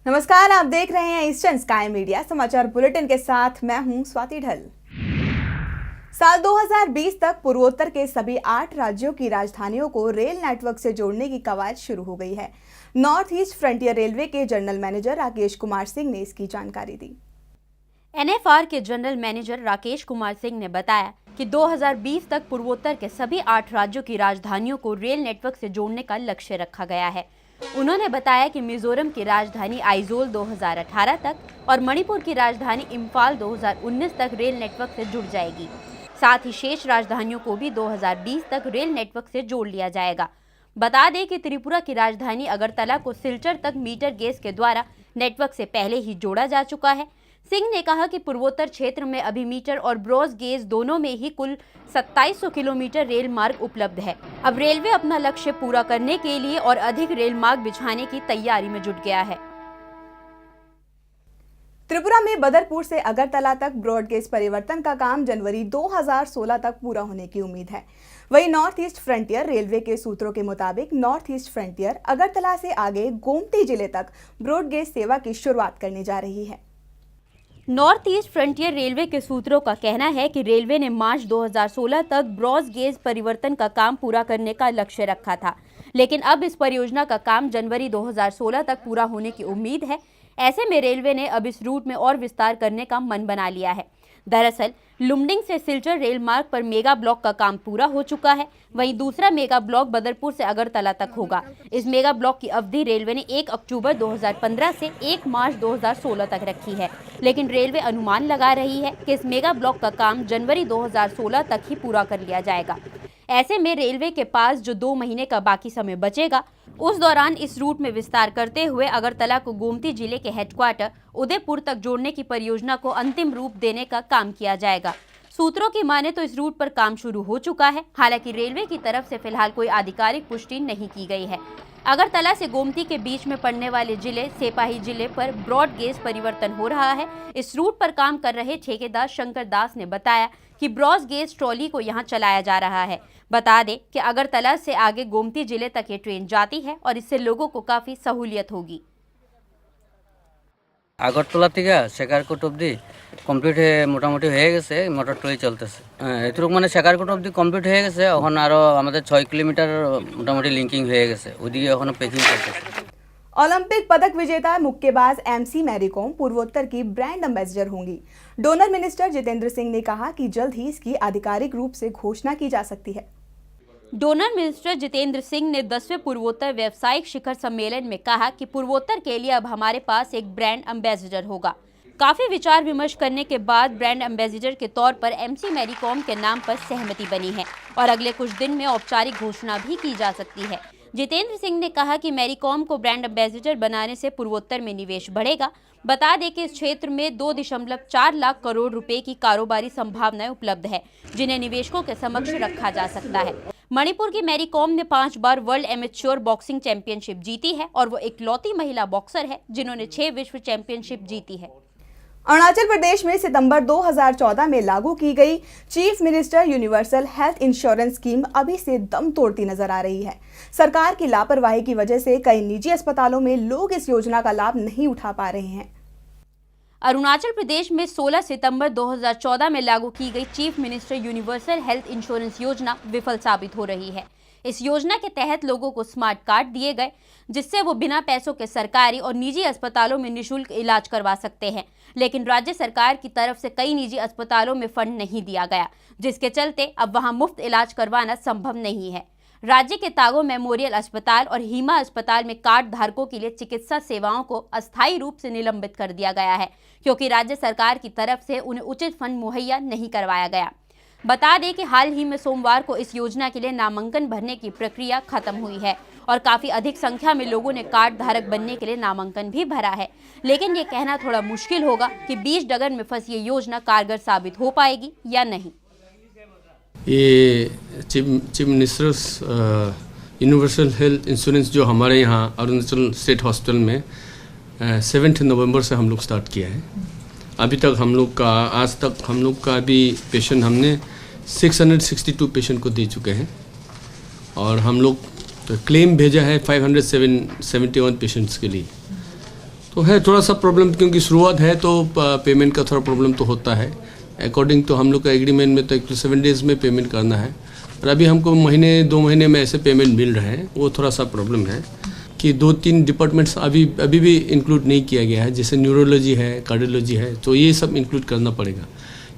नमस्कार, आप देख रहे हैं ईस्टर्न स्काई मीडिया समाचार बुलेटिन के साथ मैं हूं स्वाति ढल। साल 2020 तक पूर्वोत्तर के सभी 8 राज्यों की राजधानियों को रेल नेटवर्क से जोड़ने की कवायद शुरू हो गई है। नॉर्थ ईस्ट फ्रंटियर रेलवे के जनरल मैनेजर राकेश कुमार सिंह ने इसकी जानकारी दी। NFR के जनरल मैनेजर राकेश कुमार सिंह ने बताया कि 2020 तक पूर्वोत्तर के सभी 8 राज्यों की राजधानियों को रेल नेटवर्क से जोड़ने का लक्ष्य रखा गया है। उन्होंने बताया कि मिजोरम की राजधानी आइजोल 2018 तक और मणिपुर की राजधानी इम्फाल 2019 तक रेल नेटवर्क से जुड़ जाएगी। साथ ही शेष राजधानियों को भी 2020 तक रेल नेटवर्क से जोड़ लिया जाएगा। बता दें कि त्रिपुरा की राजधानी अगरतला को सिलचर तक मीटर गेज के द्वारा नेटवर्क से पहले ही जोड़ा जा चुका है। सिंह ने कहा कि पूर्वोत्तर क्षेत्र में अभी मीटर और ब्रॉड गेज दोनों में ही कुल 2700 किलोमीटर रेल मार्ग उपलब्ध है। अब रेलवे अपना लक्ष्य पूरा करने के लिए और अधिक रेल मार्ग बिछाने की तैयारी में जुट गया है। त्रिपुरा में बदरपुर से अगरतला तक ब्रॉड गेज परिवर्तन का काम जनवरी 2016 तक पूरा होने की उम्मीद है। वहीं नॉर्थ ईस्ट फ्रंटियर रेलवे के सूत्रों के मुताबिक नॉर्थ ईस्ट फ्रंटियर अगरतला से आगे गोमती जिले तक ब्रॉड गेज सेवा की शुरुआत करने जा रही है। नॉर्थ ईस्ट फ्रंटियर रेलवे के सूत्रों का कहना है कि रेलवे ने मार्च 2016 तक ब्रॉड गेज परिवर्तन का काम पूरा करने का लक्ष्य रखा था, लेकिन अब इस परियोजना का काम जनवरी 2016 तक पूरा होने की उम्मीद है। ऐसे में रेलवे ने अब इस रूट में और विस्तार करने का मन बना लिया है। दरअसल लुमडिंग से सिलचर रेल मार्ग पर मेगा ब्लॉक का काम पूरा हो चुका है। वहीं दूसरा मेगा ब्लॉक बदरपुर से अगरतला तक होगा। इस मेगा ब्लॉक की अवधि रेलवे ने 1 अक्टूबर 2015 से 1 मार्च 2016 तक रखी है, लेकिन रेलवे अनुमान लगा रही है कि इस मेगा ब्लॉक का काम जनवरी 2016 तक ही पूरा कर लिया जाएगा। ऐसे में रेलवे के पास जो 2 महीने का बाकी समय बचेगा, उस दौरान इस रूट में विस्तार करते हुए अगरतला को गोमती जिले के हेडक्वार्टर उदयपुर तक जोड़ने की परियोजना को अंतिम रूप देने का काम किया जाएगा। सूत्रों की माने तो इस रूट पर काम शुरू हो चुका है। हालांकि रेलवे की तरफ से फिलहाल कोई आधिकारिक पुष्टि नहीं की गई है। अगरतला से गोमती के बीच में पड़ने वाले जिले सेपाही जिले पर ब्रॉड गेज परिवर्तन हो रहा है। इस रूट पर काम कर रहे ठेकेदार शंकर दास ने बताया कि ब्रॉड गेज ट्रॉली को यहां चलाया जा रहा है। बता दें कि अगरतला से आगे गोमती जिले तक ये ट्रेन जाती है और इससे लोगों को काफी सहूलियत होगी। আগরতলা থেকে শেখারকোট অবধি কমপ্লিট হয়ে মোটামুটি হয়ে গেছে, মোটর ট্রলি চলতেছে। এতটুকু মানে শেখারকোট অবধি কমপ্লিট হয়ে গেছে। এখন আরও আমাদের 6 কিলোমিটার মোটামুটি লিঙ্কিং হয়ে গেছে, ওইদিকে এখনও পেকিং চলতেছে। ओलंपिक पदक विजेता मुक्केबाज MC मैरी कॉम पूर्वोत्तर की ब्रांड एम्बेसडर होंगी। डोनर मिनिस्टर जितेंद्र सिंह ने कहा कि जल्द ही इसकी आधिकारिक रूप से घोषणा की जा सकती है। डोनर मिनिस्टर जितेंद्र सिंह ने 10वें पूर्वोत्तर व्यावसायिक शिखर सम्मेलन में कहा कि पूर्वोत्तर के लिए अब हमारे पास एक ब्रांड एम्बेसडर होगा। काफी विचार विमर्श करने के बाद ब्रांड एम्बेसडर के तौर पर MC मैरी कॉम के नाम पर सहमति बनी है और अगले कुछ दिन में औपचारिक घोषणा भी की जा सकती है। जितेंद्र सिंह ने कहा कि मैरी कॉम को ब्रांड एम्बेसडर बनाने से पूर्वोत्तर में निवेश बढ़ेगा। बता दें कि इस क्षेत्र में 2.4 लाख करोड़ रुपए की कारोबारी संभावनाएं उपलब्ध है, जिन्हें निवेशकों के समक्ष रखा जा सकता है। मणिपुर की मैरी कॉम ने 5 बार वर्ल्ड एमेच्योर बॉक्सिंग चैंपियनशिप जीती है और वो इकलौती महिला बॉक्सर है जिन्होंने 6 विश्व चैंपियनशिप जीती है। अरुणाचल प्रदेश में सितंबर 2014 में लागू की गई chief minister universal health insurance scheme अभी से दम तोड़ती नजर आ रही है। सरकार की लापरवाही की वजह से कई निजी अस्पतालों में लोग इस योजना का लाभ नहीं उठा पा रहे हैं। अरुणाचल प्रदेश में 16 सितंबर 2014 में लागू की गई chief minister universal health insurance योजना विफल साबित हो रही है। इस योजना के तहत लोगों को स्मार्ट कार्ड दिए गए, जिससे वो बिना पैसों के सरकारी और निजी अस्पतालों में निःशुल्क इलाज करवा सकते हैं, लेकिन राज्य सरकार की तरफ से कई निजी अस्पतालों में फंड नहीं दिया गया, जिसके चलते अब वहां मुफ्त इलाज करवाना संभव नहीं है। राज्य के तागो मेमोरियल अस्पताल और हीमा अस्पताल में कार्ड धारकों के लिए चिकित्सा सेवाओं को अस्थायी रूप से निलंबित कर दिया गया है, क्योंकि राज्य सरकार की तरफ से उन्हें उचित फंड मुहैया नहीं करवाया गया। बता दें कि हाल ही में सोमवार को इस योजना के लिए नामांकन भरने की प्रक्रिया खत्म हुई है और काफी अधिक संख्या में लोगों ने कार्ड धारक बनने के लिए नामांकन भी भरा है, लेकिन ये कहना थोड़ा मुश्किल होगा कि बीच डगर में फंसी ये योजना कारगर साबित हो पाएगी या नहीं। ये chief ministers universal health insurance जो हमारे यहाँ अरुणाचल स्टेट हॉस्पिटल में 7 नवंबर से हम लोग स्टार्ट किया है। अभी तक हम लोग का आज तक हम लोग का अभी पेशेंट हमने 662 पेशेंट को दे चुके हैं और हम लोग तो क्लेम भेजा है 571 पेशेंट्स के लिए तो है थोड़ा सा प्रॉब्लम, क्योंकि शुरुआत है तो पेमेंट का थोड़ा प्रॉब्लम तो होता है। अकॉर्डिंग तो हम लोग का एग्रीमेंट में तो 7 डेज़ में पेमेंट करना है, और अभी हमको महीने 2 महीने में ऐसे पेमेंट मिल रहे हैं। वो थोड़ा सा प्रॉब्लम है कि 2-3 डिपार्टमेंट्स अभी भी इंक्लूड नहीं किया गया है, जैसे न्यूरोलॉजी है, कार्डियोलॉजी है, तो ये सब इंक्लूड करना पड़ेगा।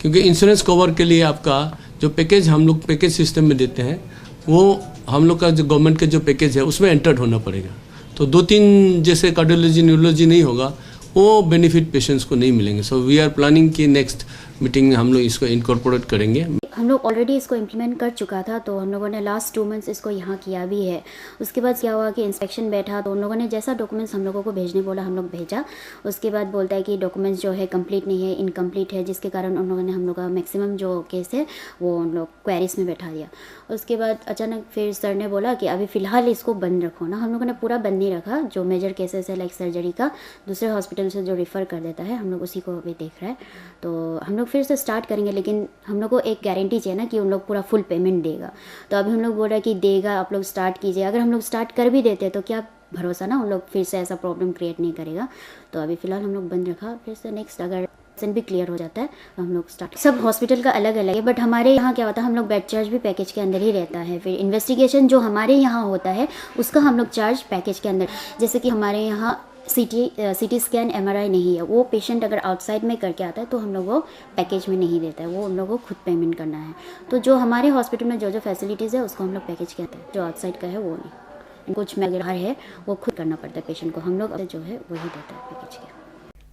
क्योंकि इंश्योरेंस कवर के लिए आपका जो पैकेज हम लोग पैकेज सिस्टम में देते हैं, वो हम लोग का जो गवर्नमेंट का जो पैकेज है उसमें एंटर्ड होना पड़ेगा। तो 2-3 जैसे कार्डियोलॉजी न्यूरोलॉजी नहीं होगा, वो बेनिफिट पेशेंट्स को नहीं मिलेंगे। सो वी आर प्लानिंग कि नेक्स्ट मीटिंग में हम लोग इसको इनकॉर्पोरेट करेंगे। हम लोग ऑलरेडी इसको इम्प्लीमेंट कर चुका था, तो हम लोगों ने लास्ट 2 मंथ्स इसको यहाँ किया भी है। उसके बाद क्या हुआ कि इंस्पेक्शन बैठा, तो उन लोगों ने जैसा डॉक्यूमेंट्स हम लोगों को भेजने बोला हम लोग भेजा। उसके बाद बोलता है कि डॉक्यूमेंट्स जो है कंप्लीट नहीं है, इनकम्प्लीट है, जिसके कारण उन लोगों ने हम लोग का मैक्सिमम जो केस है वो उन लोग क्वेरीज में बैठा दिया। उसके बाद अचानक फिर सर ने बोला कि अभी फ़िलहाल इसको बंद रखो ना। हम लोगों ने पूरा बंद नहीं रखा, जो मेजर केसेस है लाइक सर्जरी का दूसरे हॉस्पिटल से जो रेफ़र कर देता है, हम लोग उसी को अभी देख रहे हैं। तो हम लोग फिर से स्टार्ट करेंगे, लेकिन हम लोग को एक गारंटी चाहिए ना कि उन लोग पूरा फुल पेमेंट देगा। तो अभी हम लोग बोल रहे हैं कि देगा, आप लोग स्टार्ट कीजिए। अगर हम लोग स्टार्ट कर भी देते तो क्या भरोसा ना उन लोग फिर से ऐसा प्रॉब्लम क्रिएट नहीं करेगा। तो अभी फ़िलहाल हम लोग बंद रखा, फिर से नेक्स्ट अगर भी क्लियर हो जाता है तो हम लोग स्टार्ट। सब हॉस्पिटल का अलग अलग है, बट हमारे यहाँ क्या होता है, हम लोग बेड चार्ज भी पैकेज के अंदर ही रहता है। फिर इन्वेस्टिगेशन जो हमारे यहाँ होता है उसका हम लोग चार्ज पैकेज के अंदर, जैसे कि हमारे यहाँ सीटी स्कैन MRI नहीं है, वो पेशेंट अगर आउटसाइड में करके आता है तो हम लोग वो पैकेज में नहीं देता है, वो उन लोगों को खुद पेमेंट करना है। तो जो हमारे हॉस्पिटल में जो फैसिलिटीज़ है उसको हम लोग पैकेज कहते हैं, जो आउटसाइड का है वो नहीं। कुछ में अगर है वो खुद करना पड़ता है पेशेंट को, हम लोग जो है वही देता है पैकेज के।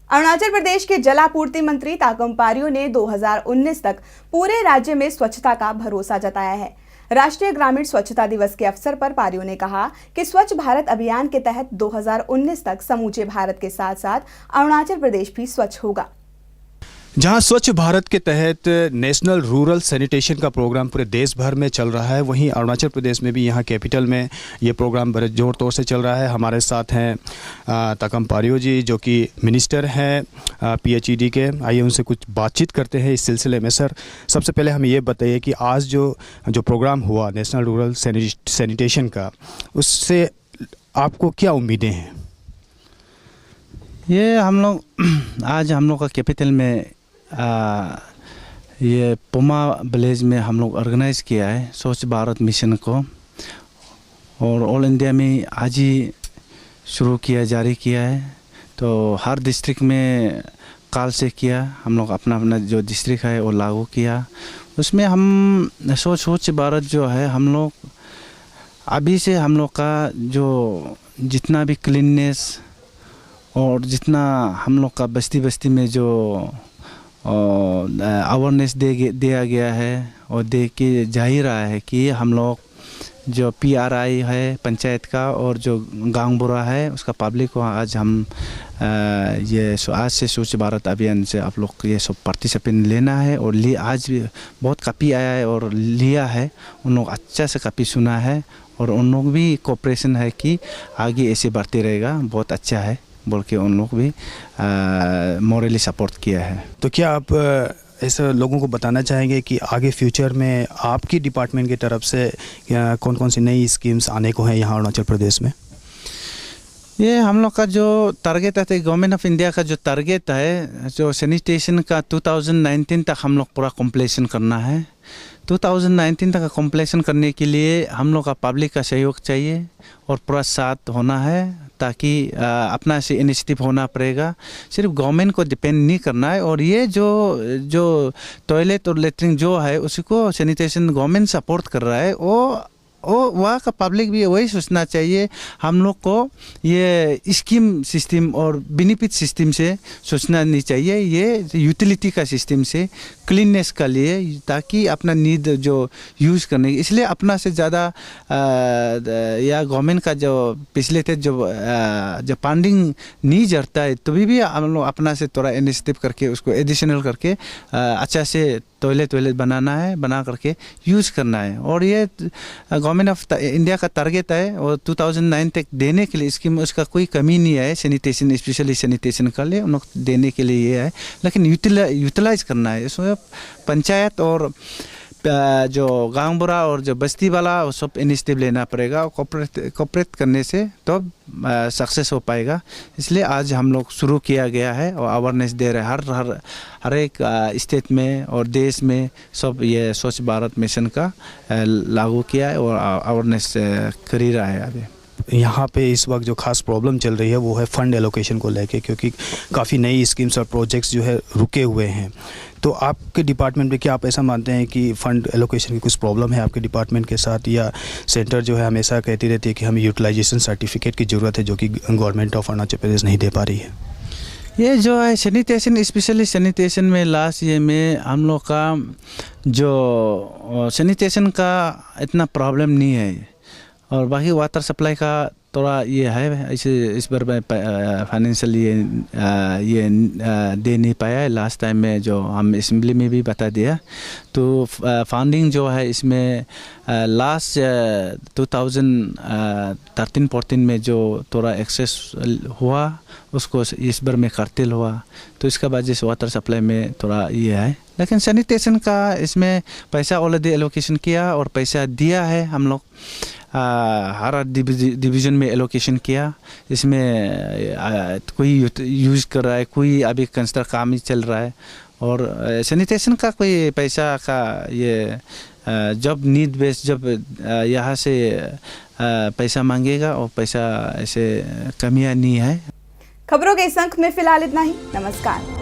अरुणाचल प्रदेश के जलापूर्ति मंत्री ताकम पारियो ने 2019 तक पूरे राज्य में स्वच्छता का भरोसा जताया है। राष्ट्रीय ग्रामीण स्वच्छता दिवस के अवसर पर पारियो ने कहा कि स्वच्छ भारत अभियान के तहत 2019 तक समूचे भारत के साथ साथ अरुणाचल प्रदेश भी स्वच्छ होगा। जहां स्वच्छ भारत के तहत नेशनल रूरल सैनिटेशन का प्रोग्राम पूरे देश भर में चल रहा है, वहीं अरुणाचल प्रदेश में भी यहाँ कैपिटल में ये प्रोग्राम बड़े ज़ोर तौर से चल रहा है। हमारे साथ हैं ताकम पारियो जी, जो कि मिनिस्टर हैं PHED के। आइए उनसे कुछ बातचीत करते हैं इस सिलसिले में। सर, सबसे पहले हमें ये बताइए कि आज जो प्रोग्राम हुआ नेशनल रूरल सैनिटेशन का, उससे आपको क्या उम्मीदें हैं? ये हम लोग आज हम लोग का कैपिटल में ये पुमा विलेज में हम लोग ऑर्गेनाइज़ किया है स्वच्छ भारत मिशन को, और ऑल इंडिया में आज ही शुरू किया, जारी किया है। तो हर डिस्ट्रिक्ट में काल से किया, हम लोग अपना अपना जो डिस्ट्रिक्ट है वो लागू किया। उसमें हम स्वच्छ भारत जो है, हम लोग अभी से हम लोग का जो जितना भी क्लीननेस और जितना हम लोग का बस्ती बस्ती में जो अवेयरनेस दिया गया है और दे के जा ही रहा है कि हम लोग जो PRI है पंचायत का और जो गांव बुरा है उसका पब्लिक को आज हम ये आज से स्वच्छ भारत अभियान से आप लोग ये सब पार्टिसिपेट लेना है। और आज भी बहुत काफ़ी आया है और लिया है, उन लोग अच्छा से काफ़ी सुना है, और उन लोग भी कोऑपरेशन है कि आगे ऐसे बढ़ते रहेगा, बहुत अच्छा है बोल के उन लोग भी मॉरली सपोर्ट किया है। तो क्या आप ऐसे लोगों को बताना चाहेंगे कि आगे फ्यूचर में आपकी डिपार्टमेंट की तरफ से कौन कौन सी नई स्कीम्स आने को हैं यहाँ अरुणाचल प्रदेश में? ये हम लोग का जो टारगेट है, गवर्नमेंट ऑफ इंडिया का जो टारगेट है, जो सैनिटेशन का 2019 तक हम लोग पूरा कंप्लीशन करना है। 2019 तक कंप्लीशन करने के लिए हम लोग का पब्लिक का सहयोग चाहिए और पूरा साथ होना है, ताकि अपना से इनिशिएटिव होना पड़ेगा, सिर्फ गवर्नमेंट को डिपेंड नहीं करना है। और ये जो टॉयलेट और लेटरिन जो है उसको सैनिटेशन गवर्नमेंट सपोर्ट कर रहा है, वो वहाँ का पब्लिक भी वही सोचना चाहिए। हम लोग को ये स्कीम सिस्टम और बेनिफिट सिस्टम से सोचना नहीं चाहिए, ये यूटिलिटी का सिस्टम से क्लीननेस का लिए, ताकि अपना नीड जो यूज़ करने, इसलिए अपना से ज़्यादा या गवर्नमेंट का जो पिछले थे जो फंडिंग नहीं जरता है, तभी भी हम लोग अपना से थोड़ा इनिशिएटिव करके उसको एडिशनल करके अच्छा से टॉयलेट बना करके यूज़ करना है। और ये गवर्नमेंट ऑफ इंडिया का टारगेट है और 2009 तक देने के लिए स्कीम, उसका कोई कमी नहीं है सैनिटेशन, स्पेशली सैनिटेशन के लिए उन लोग देने के लिए ये है, लेकिन यूटिलाइज करना है। इसमें पंचायत और जो गांव बुरा और जो बस्ती वाला वो सब इनिशिएटिव लेना पड़ेगा और कोऑपरेट करने से तो सक्सेस हो पाएगा। इसलिए आज हम लोग शुरू किया गया है और अवेयरनेस दे रहे हैं हर एक स्टेट में और देश में सब ये स्वच्छ भारत मिशन का लागू किया है और अवेयरनेस कर ही रहा है अभी। यहाँ पे इस वक्त जो खास प्रॉब्लम चल रही है वो है फंड एलोकेशन को लेके, क्योंकि काफ़ी नई स्कीम्स और प्रोजेक्ट्स जो है रुके हुए हैं। तो आपके डिपार्टमेंट में क्या आप ऐसा मानते हैं कि फ़ंड एलोकेशन की कुछ प्रॉब्लम है आपके डिपार्टमेंट के साथ, या सेंटर जो है हमेशा कहती रहती है कि हमें यूटिलाइजेशन सर्टिफिकेट की ज़रूरत है जो कि गवर्नमेंट ऑफ अरुणाचल प्रदेश नहीं दे पा रही है? ये जो है सैनिटेशन, स्पेशली सैनिटेशन में लास्ट ईयर में हम लोग का जो सैनिटेशन का इतना प्रॉब्लम नहीं है और बाकी वाटर सप्लाई का थोड़ा ये है। इस बार में फाइनेंशियल ये दे नहीं पाया है। लास्ट टाइम में जो हम असेंबली में भी बता दिया, तो फंडिंग जो है इसमें लास्ट 2013-14 में जो थोड़ा एक्सेस हुआ उसको इस बार में कर्टेल हुआ, तो इसका वजह से वाटर सप्लाई में थोड़ा ये है। लेकिन सैनिटेशन का इसमें पैसा ऑलरेडी एलोकेशन किया और पैसा दिया है हम लोग, हर डिवीज़न में एलोकेशन किया। इसमें कोई यूज़ कर रहा है, कोई अभी कंस्ट्रक्ट काम ही चल रहा है और सैनिटेशन का कोई पैसा का ये जब नीड बेस जब यहाँ से पैसा मांगेगा और पैसा ऐसे कमियाँ नहीं है। खबरों के इस अंक में फिलहाल इतना ही। नमस्कार।